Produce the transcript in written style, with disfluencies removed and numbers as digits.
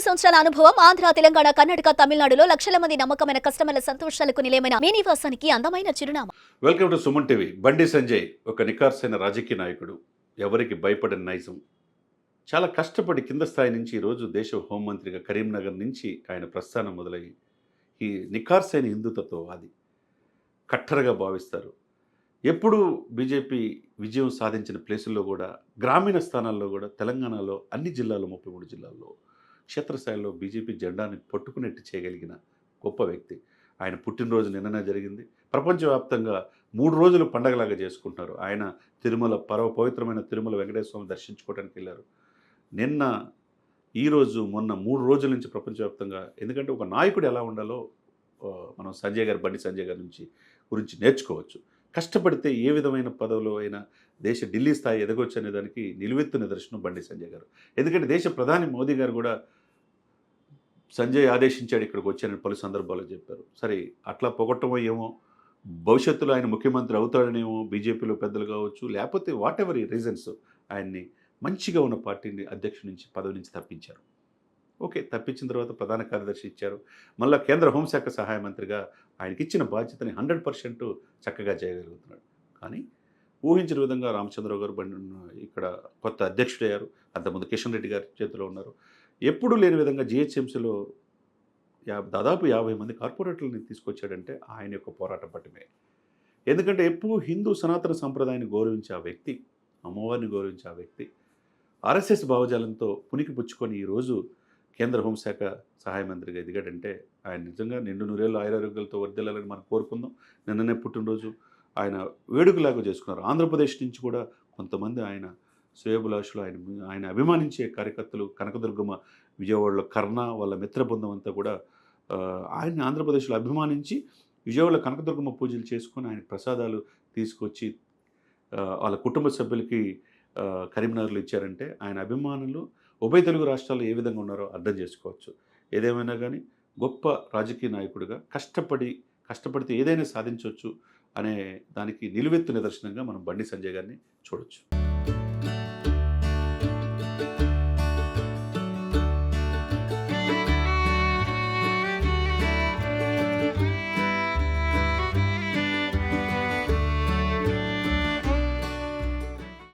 సంవత్సరాల అనుభవం ఆంధ్ర, తెలంగాణ, కర్ణాటక, తమిళనాడులో లక్షల మంది నమ్మకమైన కస్టమర్ల సంతోషాలకు నిలయమైన మీ నివాసానికి అందమైన చిరునామా. Welcome to Suman TV. Bandi Sanjay ఒక నిఖార్సైన రాజకీయ నాయకుడు, ఎవరికి భయపడని నైజం. చాలా కష్టపడి కింద స్థాయి నుంచి ఈరోజు దేశ హోంమంత్రిగా కరీంనగర్ నుంచి ఆయన ప్రస్థానం మొదలయ్యి ఈ నిఖార్సైన హిందుత్వవాది, కట్టరగా భావిస్తారు. ఎప్పుడు బీజేపీ విజయం సాధించిన ప్లేసుల్లో కూడా, గ్రామీణ స్థానాల్లో కూడా, తెలంగాణలో అన్ని జిల్లాల్లో 33 జిల్లాల్లో క్షేత్రస్థాయిలో బీజేపీ జెండాని పట్టుకునేట్టు చేయగలిగిన గొప్ప వ్యక్తి. ఆయన పుట్టినరోజు నిన్ననే జరిగింది. ప్రపంచవ్యాప్తంగా 3 రోజులు పండగలాగా చేసుకుంటున్నారు. ఆయన తిరుమల పవిత్రమైన తిరుమల వెంకటేశ్వర స్వామి దర్శించుకోవడానికి వెళ్ళారు. నిన్న, ఈరోజు, మొన్న 3 రోజుల నుంచి ప్రపంచవ్యాప్తంగా, ఎందుకంటే ఒక నాయకుడు ఎలా ఉండాలో మనం బండి సంజయ్ గారి గురించి నేర్చుకోవచ్చు. కష్టపడితే ఏ విధమైన పదవులు అయినా ఢిల్లీ స్థాయి ఎదగొచ్చు అనే దానికి నిలువెత్తు నిదర్శనం బండి సంజయ్ గారు. ఎందుకంటే దేశ ప్రధాని మోదీ గారు కూడా సంజయ్ ఆదేశించాడు ఇక్కడికి వచ్చానని పలు సందర్భాల్లో చెప్పారు. సరే, అట్లా పొగట్టమో ఏమో, భవిష్యత్తులో ఆయన ముఖ్యమంత్రి అవుతాడనేమో బీజేపీలో పెద్దలు కావచ్చు, లేకపోతే వాట్ ఎవర్ ఈ రీజన్స్ ఆయన్ని మంచిగా ఉన్న పార్టీని అధ్యక్షుడి నుంచి పదవి నుంచి తప్పించారు. ఓకే, తప్పించిన తర్వాత ప్రధాన కార్యదర్శి ఇచ్చారు. మళ్ళీ కేంద్ర హోంశాఖ సహాయ మంత్రిగా ఆయనకి ఇచ్చిన బాధ్యతని 100% చక్కగా చేయగలుగుతున్నాడు. కానీ ఊహించిన విధంగా రామచంద్రరావు గారు ఇక్కడ కొత్త అధ్యక్షుడయ్యారు. అంతకుముందు కిషన్ రెడ్డి గారి చేతిలో ఉన్నారు. ఎప్పుడూ లేని విధంగా జిహెచ్ఎంసీలో దాదాపు 50 మంది కార్పొరేటర్లని తీసుకొచ్చాడంటే ఆయన యొక్క పోరాట పట్టుమే. ఎందుకంటే ఎప్పుడు హిందూ సనాతన సంప్రదాయాన్ని గౌరవించే ఆ వ్యక్తి, అమ్మవారిని గౌరవించే ఆ వ్యక్తి ఆర్ఎస్ఎస్ భావజాలంతో పునికి పుచ్చుకొని ఈరోజు కేంద్ర హోంశాఖ సహాయ మంత్రిగా ఎదిగాడంటే ఆయన నిజంగా నిండు నూరేళ్ళు ఆయురారోగ్యాలతో వర్ధిల్లాలని మనం కోరుకుందాం. నిన్ననే పుట్టినరోజు ఆయన వేడుకలాగా చేసుకున్నారు. ఆంధ్రప్రదేశ్ నుంచి కూడా కొంతమంది ఆయన శ్రేయోభిలాషులు, ఆయన అభిమానించే కార్యకర్తలు, కనకదుర్గమ్మ, విజయవాడలో కర్ణ, వాళ్ళ మిత్ర బృందం అంతా కూడా ఆయన్ని ఆంధ్రప్రదేశ్లో అభిమానించి విజయవాడలో కనకదుర్గమ్మ పూజలు చేసుకొని ఆయన ప్రసాదాలు తీసుకొచ్చి వాళ్ళ కుటుంబ సభ్యులకి కరీంనగర్లో ఇచ్చారంటే ఆయన అభిమానులు ఉభయ తెలుగు రాష్ట్రాల్లో ఏ విధంగా ఉన్నారో అర్థం చేసుకోవచ్చు. ఏదేమైనా కానీ గొప్ప రాజకీయ నాయకుడిగా కష్టపడితే ఏదైనా సాధించవచ్చు అనే దానికి నిలువెత్తు నిదర్శనంగా మనం బండి సంజయ్ గారిని చూడొచ్చు.